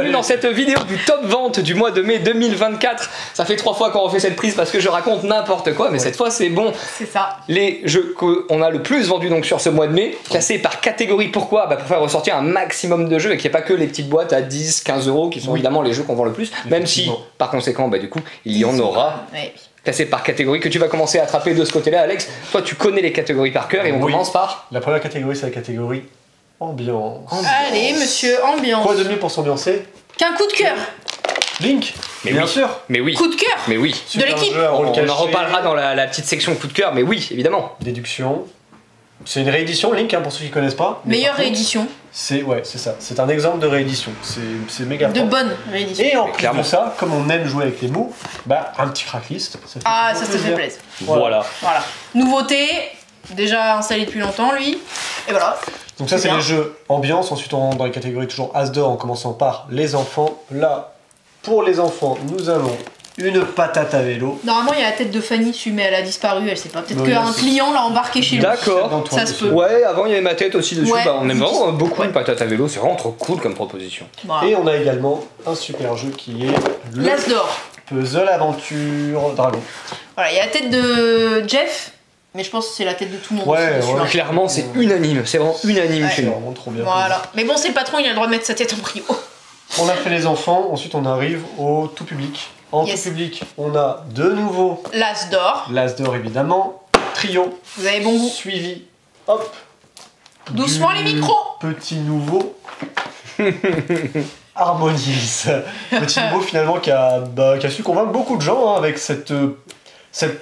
bienvenue dans cette vidéo du top vente du mois de mai 2024. Ça fait 3 fois qu'on refait cette prise parce que je raconte n'importe quoi, mais cette fois c'est bon. C'est ça. Les jeux qu'on a le plus vendus donc sur ce mois de mai, classés par catégorie. Pourquoi? Pour faire ressortir un maximum de jeux et qu'il n'y ait pas que les petites boîtes à 10, 15 euros qui sont évidemment les jeux qu'on vend le plus, même si par conséquent du coup il y en aura. Classé par catégorie que tu vas commencer à attraper de ce côté-là, Alex. Toi tu connais les catégories par cœur et on commence par... La première catégorie, c'est la catégorie ambiance. Allez, monsieur, ambiance. Quoi de mieux pour s'ambiancer qu'un coup de cœur? Link. Mais bien oui. sûr. Mais oui. Coup de cœur. Mais oui. De l'équipe. On en reparlera dans la petite section coup de cœur, mais oui, évidemment. Déduction. C'est une réédition, Link, pour ceux qui connaissent pas. Meilleure réédition. C'est ça. C'est un exemple de réédition. C'est méga de fort. bonne réédition. Et en plus de ça, comme on aime jouer avec les mots, un petit cracklist. Ça te fait plaisir. Voilà. Nouveauté, déjà installé depuis longtemps lui. Et voilà. Donc ça c'est les jeux ambiance. Ensuite on rentre dans les catégories toujours As d'or en commençant par les enfants. Là, pour les enfants, nous avons une patate à vélo. Normalement il y a la tête de Fanny dessus, mais elle a disparu, elle sait pas. Peut-être qu'un client l'a embarqué chez lui. D'accord. Ça se peut. Ouais, avant il y avait ma tête aussi dessus. Ouais. On aime vraiment beaucoup une patate à vélo, c'est vraiment trop cool comme proposition. Voilà. Et on a également un super jeu qui est l'As d'or. Puzzle Aventure Dragon. Voilà, il y a la tête de Jeff. Mais je pense que c'est la tête de tout le monde. Ouais, clairement c'est unanime, c'est vraiment unanime chez nous. C'est vraiment trop bien. Voilà. Mais bon, c'est le patron, il a le droit de mettre sa tête en prio. On a fait les enfants, ensuite on arrive au tout public. En tout public, on a de nouveau l'As d'or. L'As d'or évidemment. Trio. Vous avez bon goût. Suivi, hop. Doucement les micros. Petit nouveau. Harmonis. Petit nouveau finalement qui a su convaincre beaucoup de gens avec cette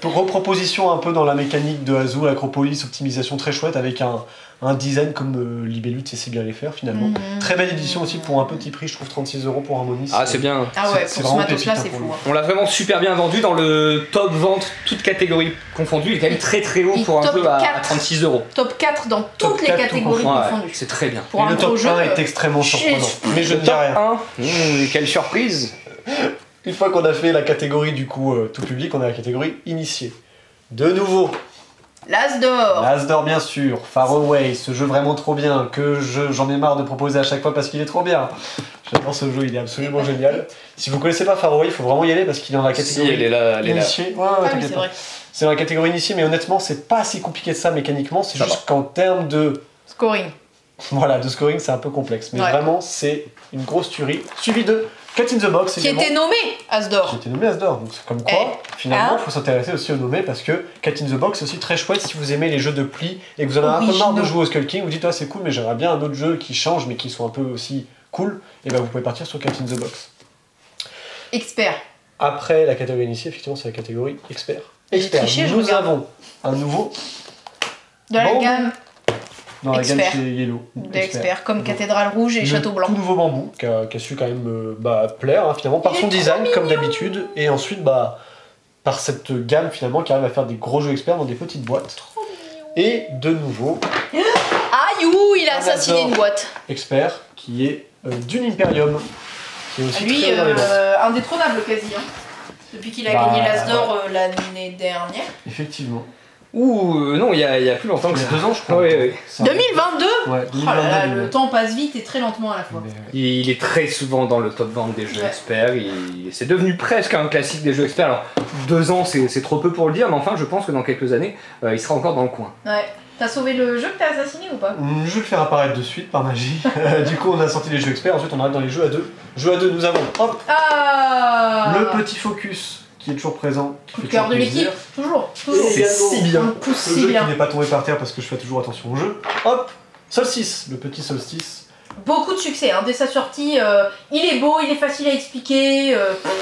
reproposition un peu dans la mécanique de Azul, Acropolis, optimisation très chouette avec un design comme Libellut sait bien les faire finalement. Très belle édition aussi pour un petit prix, je trouve 36 € pour Harmonis. Ah c'est bien. Ah ouais, pour ce matos là c'est fou. On l'a vraiment super bien vendu dans le top vente, toutes catégories confondues, il est quand même très haut pour un jeu à 36 €. Top 4 dans toutes les catégories confondues. C'est très bien. Et le top 1 est extrêmement surprenant. Mais je ne dis rien. Quelle surprise. Une fois qu'on a fait la catégorie du coup tout public, on a la catégorie initiée. De nouveau, l'As d'or. L'As d'or bien sûr, Far Away, ce jeu vraiment trop bien, que j'en ai marre de proposer à chaque fois parce qu'il est trop bien. J'adore ce jeu, il est absolument génial. Si vous connaissez pas Far Away, il faut vraiment y aller parce qu'il est dans la catégorie initiée. C'est vrai. C'est dans la catégorie initiée, mais honnêtement, c'est pas si compliqué que ça mécaniquement, c'est juste qu'en termes de scoring. Voilà, de scoring, c'est un peu complexe, mais vraiment, c'est une grosse tuerie. Suivi de Cat in the Box qui était nommé As d'or. Qui était nommé As d'or, donc c'est comme quoi, finalement, il faut s'intéresser aussi au nommé parce que Cat in the Box c'est aussi très chouette si vous aimez les jeux de pli et que vous en avez un peu marre de jouer au Skull King, vous dites c'est cool mais j'aimerais bien un autre jeu qui change mais qui soit un peu aussi cool, et vous pouvez partir sur Cat in the Box. Expert. Après la catégorie initiée, effectivement, c'est la catégorie expert. Triché, nous avons un nouveau de la gamme. Dans la gamme chez Yellow. D'experts, comme Cathédrale Rouge et Château Blanc. Tout nouveau bambou, qui a su quand même plaire, finalement, par son design, comme d'habitude, et ensuite, par cette gamme, finalement, qui arrive à faire des gros jeux experts dans des petites boîtes. Et de nouveau... Aïe, il a assassiné une boîte. Expert, qui est d'une Imperium, qui est aussi lui, très dans les ventes. indétrônable quasi, depuis qu'il a gagné l'As d'or l'année dernière. Effectivement. Non, il y a plus longtemps que ça. 2 ans, je crois. Oui. 2022. Ouais, 2022. Oh là là, le temps passe vite et très lentement à la fois. Il est très souvent dans le top vente des jeux experts. C'est devenu presque un classique des jeux experts. Alors, 2 ans, c'est trop peu pour le dire, mais enfin, je pense que dans quelques années, il sera encore dans le coin. Ouais. T'as sauvé le jeu que t'as assassiné ou pas? Je vais le faire apparaître de suite par magie. Du coup, on a sorti les jeux experts, ensuite on arrive dans les jeux à 2. Jeux à 2, nous avons le petit focus qui est toujours présent. Coup de cœur de l'équipe, toujours. C'est si bien. Ce jeu qui n'est pas tombé par terre parce que je fais toujours attention au jeu. Hop, Solstice, le petit Solstice. Beaucoup de succès, dès sa sortie, il est beau, il est facile à expliquer,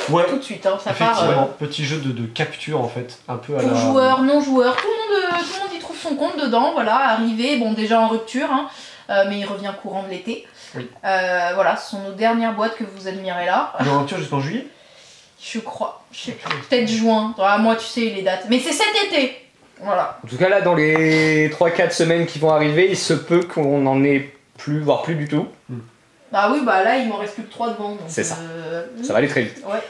tout de suite, ça part. Effectivement, petit jeu de capture en fait, un peu à pour joueurs, non joueurs, tout le monde y trouve son compte dedans, voilà, arrivé, bon déjà en rupture, mais il revient courant de l'été. Oui. Voilà, ce sont nos dernières boîtes que vous admirez là. Il est en rupture jusqu'en juillet? Je crois, peut-être juin, moi tu sais les dates, mais c'est cet été. Voilà. En tout cas là, dans les 3-4 semaines qui vont arriver, il se peut qu'on en ait plus, voire plus du tout. Bah oui, là il m'en reste plus que 3 devant. C'est ça. Ça va aller très vite. Ouais.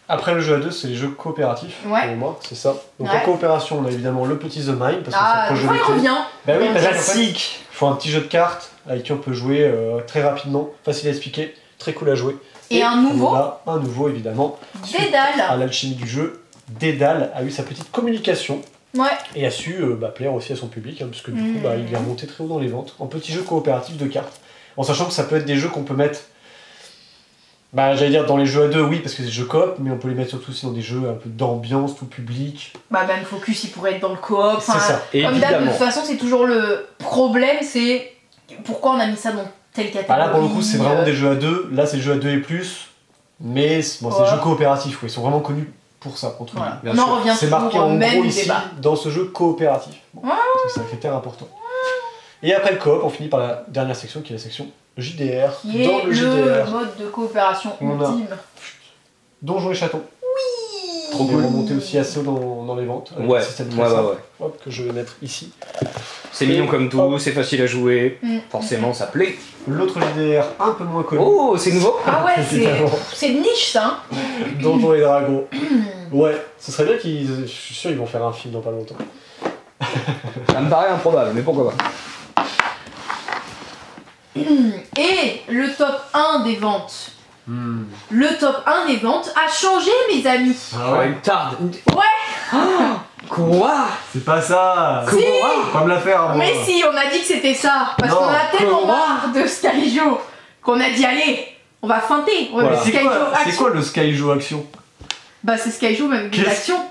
Après le jeu à 2, c'est les jeux coopératifs pour moi, c'est ça. Donc en coopération, on a évidemment le petit The Mine, parce que c'est il revient. Bah oui, classique. Il faut un petit jeu de cartes avec qui on peut jouer très rapidement, facile à expliquer. très cool à jouer. Et un nouveau, on a un nouveau évidemment. Dédale. À l'alchimie du jeu, Dédale a eu sa petite communication. Ouais. Et a su plaire aussi à son public, parce que du coup il est remonté très haut dans les ventes. En petit jeu coopératif de cartes. En sachant que ça peut être des jeux qu'on peut mettre. J'allais dire dans les jeux à deux, oui, parce que c'est des jeux coop, mais on peut les mettre surtout aussi dans des jeux un peu d'ambiance, tout public. Même Focus, il pourrait être dans le coop. C'est ça. Comme d'hab, de toute façon, c'est toujours le problème, c'est pourquoi on a mis ça dans telle catégorie. Là, pour le coup, c'est vraiment des jeux à deux. Là, c'est jeux à deux et plus. Mais c'est des jeux coopératifs, ils sont vraiment connus pour ça, entre voilà. nous. On en revient c'est marqué en même gros ici, débat. dans ce jeu coopératif. C'est un critère important. Et après le coop, on finit par la dernière section, qui est la section JDR. Qui est le mode de coopération ultime. Donjons et Chatons. Oui. Trop cool. Remonté aussi assez haut dans les ventes. Ouais. Hop, que je vais mettre ici. C'est mignon comme tout, c'est facile à jouer. Forcément, ça plaît. L'autre JDR, un peu moins connu. Oh, c'est nouveau. Ah ouais, c'est une niche ça. Donjons et Dragons. Ouais, ce serait bien qu'ils. Je suis sûr qu'ils vont faire un film dans pas longtemps. Ça me paraît improbable, mais pourquoi pas. Et le top 1 des ventes. Le top 1 des ventes a changé, mes amis. Ah ouais, une tarde. Ouais. Quoi? C'est pas ça. Si. Pas me la faire. Mais si, on a dit que c'était ça. Parce qu'on a tellement marre de Skyjo qu'on a dit allez, on va feinter. On va mettre Skyjo Action. C'est quoi le Skyjo Action? C'est Skyjo même des actions.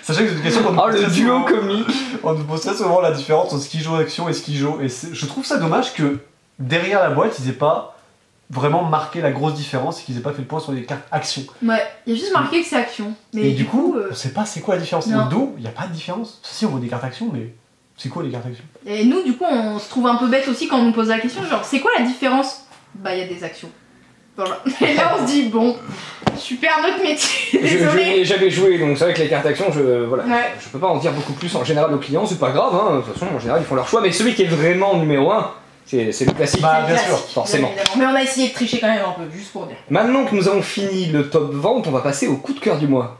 Sachez que c'est une question qu'on nous pose le duo comique. On nous pose très souvent la différence entre Skyjo Action et Skyjo. Et je trouve ça dommage que derrière la boîte, ils aient pas vraiment marqué la grosse différence et qu'ils aient pas fait le point sur les cartes Action. Ouais, il y a juste marqué que c'est Action. Mais et du coup, on sait pas c'est quoi la différence. Non. Au dos, il n'y a pas de différence. Si, on voit des cartes Action, mais c'est quoi les cartes Action? Et nous, du coup, on se trouve un peu bête aussi quand on nous pose la question, genre, c'est quoi la différence? Il y a des actions. Voilà. Et là, on se dit, bon, super notre métier, désolé. Je n'ai jamais joué, donc c'est vrai que les cartes actions, je peux pas en dire beaucoup plus en général aux clients, c'est pas grave, de toute façon, en général, ils font leur choix, mais celui qui est vraiment numéro 1, c'est le classique. Bien sûr, forcément. Mais on a essayé de tricher quand même un peu, juste pour dire. Maintenant que nous avons fini le top vente, on va passer au coup de cœur du mois.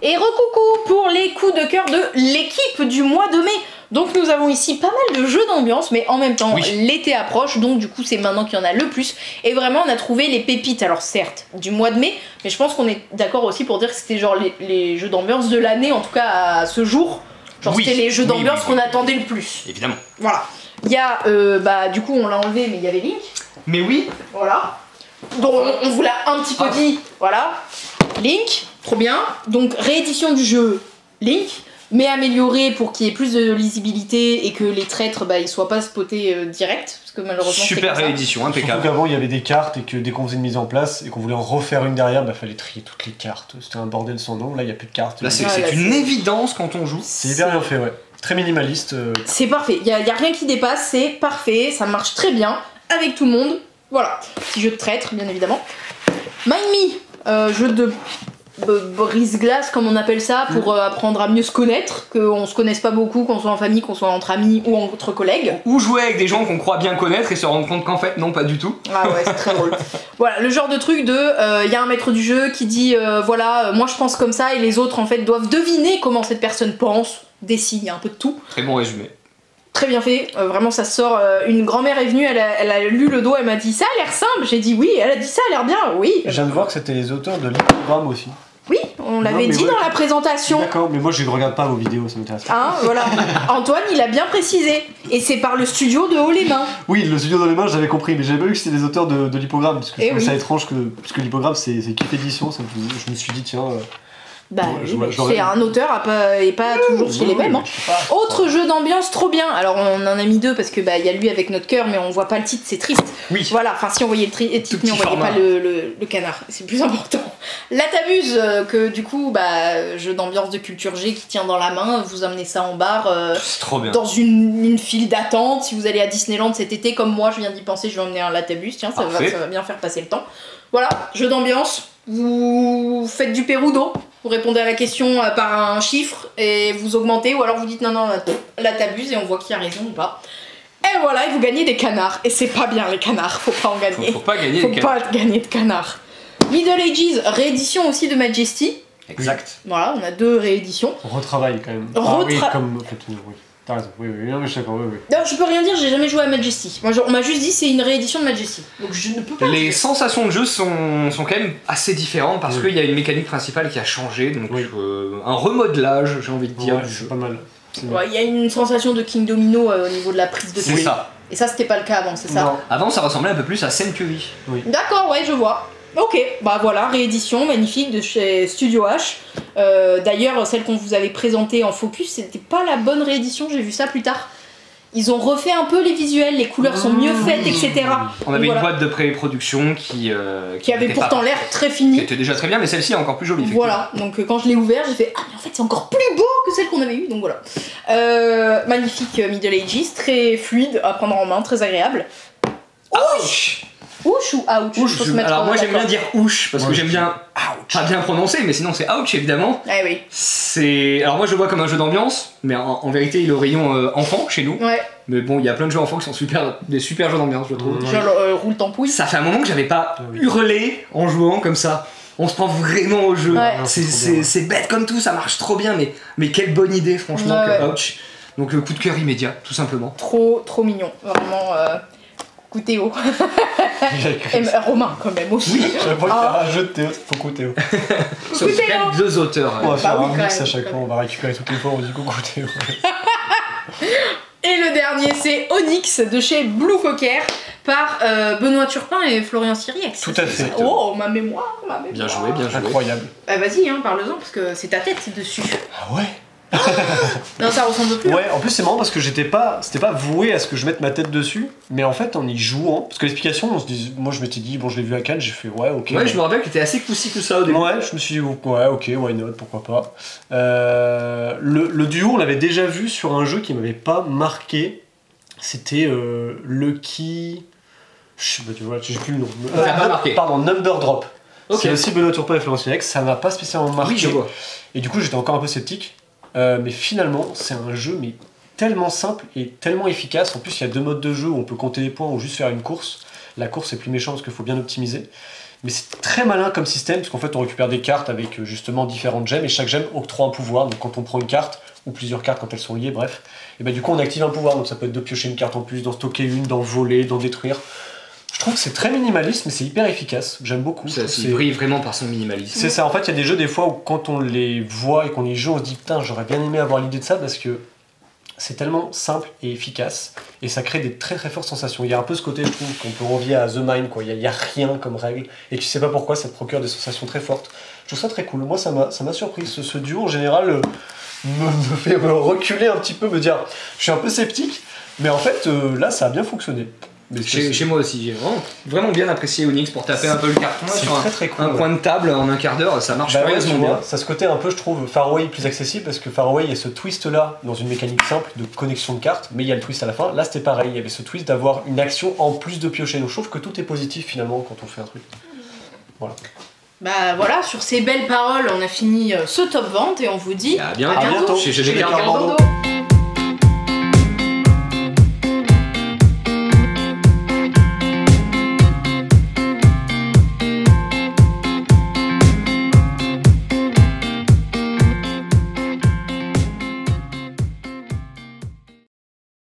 Et recoucou pour les coups de cœur de l'équipe du mois de mai. Donc nous avons ici pas mal de jeux d'ambiance, mais en même temps l'été approche, donc du coup c'est maintenant qu'il y en a le plus. Et vraiment on a trouvé les pépites, alors certes du mois de mai, mais je pense qu'on est d'accord aussi pour dire que c'était genre les jeux d'ambiance de l'année, en tout cas à ce jour. Genre c'était les jeux d'ambiance qu'on attendait le plus. Évidemment. Voilà. Il y a, du coup on l'a enlevé, mais il y avait Link. Mais oui. Voilà. Donc on vous l'a un petit peu dit, voilà. Link, trop bien. Donc réédition du jeu Link, mais amélioré pour qu'il y ait plus de lisibilité et que les traîtres ils soient pas spotés direct, parce que malheureusement super réédition, impeccable. Surtout qu'avant il y avait des cartes et que dès qu'on faisait une mise en place et qu'on voulait en refaire une derrière, fallait trier toutes les cartes. C'était un bordel sans nom. Là il y a plus de cartes. Là c'est une évidence quand on joue. C'est hyper bien fait, ouais. Très minimaliste. C'est parfait. Il y a rien qui dépasse, c'est parfait, ça marche très bien avec tout le monde. Voilà. Petit jeu de traître, bien évidemment. Mind Me, jeu de brise-glace comme on appelle ça, pour apprendre à mieux se connaître, qu'on se connaisse pas beaucoup, qu'on soit en famille, qu'on soit entre amis ou entre collègues. Ou jouer avec des gens qu'on croit bien connaître et se rendre compte qu'en fait non, pas du tout. Ah ouais, c'est très drôle. Voilà, le genre de truc de y a un maître du jeu qui dit moi je pense comme ça, et les autres en fait doivent deviner comment cette personne pense, décide, il y a un peu de tout. Très bon résumé. Très bien fait, vraiment ça sort. Une grand-mère est venue, elle a lu le dos, elle m'a dit ça a l'air simple, j'ai dit oui, elle a dit ça a l'air bien, oui. Je viens de voir que c'était les auteurs de l'hypogramme aussi. Oui, on l'avait dit dans la présentation. D'accord, mais moi je ne regarde pas vos vidéos, ça m'intéresse pas. Voilà. Antoine, il a bien précisé. Et c'est par le studio de Haut-les-Mains. Oui, le studio de Haut-les-Mains, j'avais compris, mais j'avais pas vu que c'était les auteurs de l'hypogramme, parce que je trouvais ça étrange, parce que l'hypogramme c'est Keep Édition, je me suis dit tiens... c'est un auteur et pas toujours chez les mêmes. Autre jeu d'ambiance trop bien. Alors on en a mis deux parce que y a lui avec notre cœur, mais on voit pas le titre, c'est triste. Oui. Voilà, enfin si on voyait le titre, mais on voyait pas le canard, c'est plus important. Là t'abuses que du coup jeu d'ambiance de culture G qui tient dans la main, vous amenez ça en bar c'est trop bien. Dans une file d'attente. Si vous allez à Disneyland cet été comme moi, je viens d'y penser, je vais emmener un Latabus, tiens ça va bien faire passer le temps. Voilà, jeu d'ambiance, vous faites du Perudo. Vous répondez à la question par un chiffre et vous augmentez, ou alors vous dites non, là t'abuses, et on voit qui a raison ou pas. Et voilà, et vous gagnez des canards. Et c'est pas bien les canards, faut pas en gagner. Faut pas gagner gagner de canards. Middle Ages, réédition aussi de Majesty. Exact. Voilà, on a deux rééditions. On retravaille quand même. Oui, comme en fait, oui. T'as raison, oui, non, mais je sais pas, oui. Non, je peux rien dire, j'ai jamais joué à Majesty. Moi, on m'a juste dit c'est une réédition de Majesty. Donc je ne peux pas. Les sensations de jeu sont quand même assez différentes parce qu'il y a une mécanique principale qui a changé, donc un remodelage, j'ai envie de dire. C'est pas mal. Il y a une sensation de King Domino au niveau de la prise de C'est ça. Et ça, c'était pas le cas avant, c'est ça? Non. Avant, ça ressemblait un peu plus à Century. Oui. D'accord, ouais, je vois. Ok, bah voilà, réédition magnifique de chez Studio H. D'ailleurs, celle qu'on vous avait présentée en focus, c'était pas la bonne réédition, j'ai vu ça plus tard. Ils ont refait un peu les visuels, les couleurs sont mieux faites, etc. On avait une boîte de pré-production qui avait pourtant l'air très finie. Qui était déjà très bien, mais celle-ci est encore plus jolie. Voilà, donc quand je l'ai ouvert, j'ai fait ah mais en fait c'est encore plus beau que celle qu'on avait eue, donc voilà. Magnifique Middle Ages, très fluide à prendre en main, très agréable. Ouch! Ouch ou ouch? Ouch, alors moi j'aime bien dire ouch parce que j'aime bien pas bien prononcer, mais sinon c'est ouch évidemment. Ah oui. Alors moi je le vois comme un jeu d'ambiance, mais en vérité il est au rayon enfant chez nous. Ouais. Mais bon, il y a plein de jeux enfants qui sont des super jeux d'ambiance, je trouve. Genre roule tampouille. Ça fait un moment que j'avais pas hurlé en jouant comme ça. On se prend vraiment au jeu. Ouais. C'est bête comme tout, ça marche trop bien, mais quelle bonne idée franchement que ouch. Donc coup de cœur immédiat, tout simplement. Trop mignon, vraiment. Théo. Romain quand même aussi. Oui, j'avais pas qu'il y a un jeu de Théo, coucou Théo. Sauf qu'il deux auteurs. On va faire un mix à chaque fois, on va récupérer toutes les fois, on dit coucou Théo. Et le dernier c'est Onyx de chez Blue Cocker par Benoît Turpin et Florian Syriac. Tout à fait. Oh, ma mémoire. Bien joué, bien joué. Incroyable. Vas-y, parle-en parce que c'est ta tête dessus. Ah ouais. Non, ça ressemble plus. Ouais, en plus c'est marrant parce que c'était pas voué à ce que je mette ma tête dessus, mais en fait en y jouant, parce que l'explication, moi je m'étais dit, bon je l'ai vu à Cannes, j'ai fait ouais, ok. Ouais, je me rappelle que t'étais assez coussi que ça au début. Ouais, je me suis dit ouais, ok, why not, pourquoi pas. Le duo, on l'avait déjà vu sur un jeu qui m'avait pas marqué, c'était Lucky. Tu vois, j'ai plus le nom. Pas marqué. Pardon, Number Drop. Okay. C'est aussi Benoît Turpin et Florent Syriac, ça m'a pas spécialement marqué. Oui, je vois. Et du coup j'étais encore un peu sceptique. Mais finalement, c'est un jeu tellement simple et tellement efficace. En plus, il y a 2 modes de jeu où on peut compter les points ou juste faire une course. La course est plus méchant parce qu'il faut bien optimiser. Mais c'est très malin comme système parce qu'en fait, on récupère des cartes avec justement différentes gemmes et chaque gemme octroie un pouvoir. Donc quand on prend une carte ou plusieurs cartes quand elles sont liées, bref, et bah du coup on active un pouvoir. Donc ça peut être de piocher une carte en plus, d'en stocker une, d'en voler, d'en détruire. Je trouve que c'est très minimaliste, mais c'est hyper efficace. J'aime beaucoup. Il brille vraiment par son minimalisme. C'est ça. En fait, il y a des jeux des fois où quand on les voit et qu'on y joue, on se dit putain, j'aurais bien aimé avoir l'idée de ça parce que c'est tellement simple et efficace et ça crée des très très fortes sensations. Il y a un peu ce côté, je trouve, qu'on peut envier à The Mind, quoi. Il y a rien comme règle et tu sais pas pourquoi ça te procure des sensations très fortes. Je trouve ça très cool. Moi, ça m'a surpris. Ce duo en général me fait me reculer un petit peu, me dire, je suis un peu sceptique, mais en fait là, ça a bien fonctionné. Chez moi aussi, j'ai vraiment bien apprécié Onyx pour taper un peu le carton sur très cool, un coin de table en un quart d'heure, ça marche curieusement bien. Ça a ce côté un peu, je trouve, Far Away plus accessible parce que Far Away, il y a ce twist là dans une mécanique simple de connexion de cartes, mais il y a le twist à la fin. Là, c'était pareil, il y avait ce twist d'avoir une action en plus de piocher. Donc je trouve que tout est positif finalement quand on fait un truc. Voilà. Bah voilà, sur ces belles paroles, on a fini ce top vente et on vous dit à bientôt chez GG Bordeaux.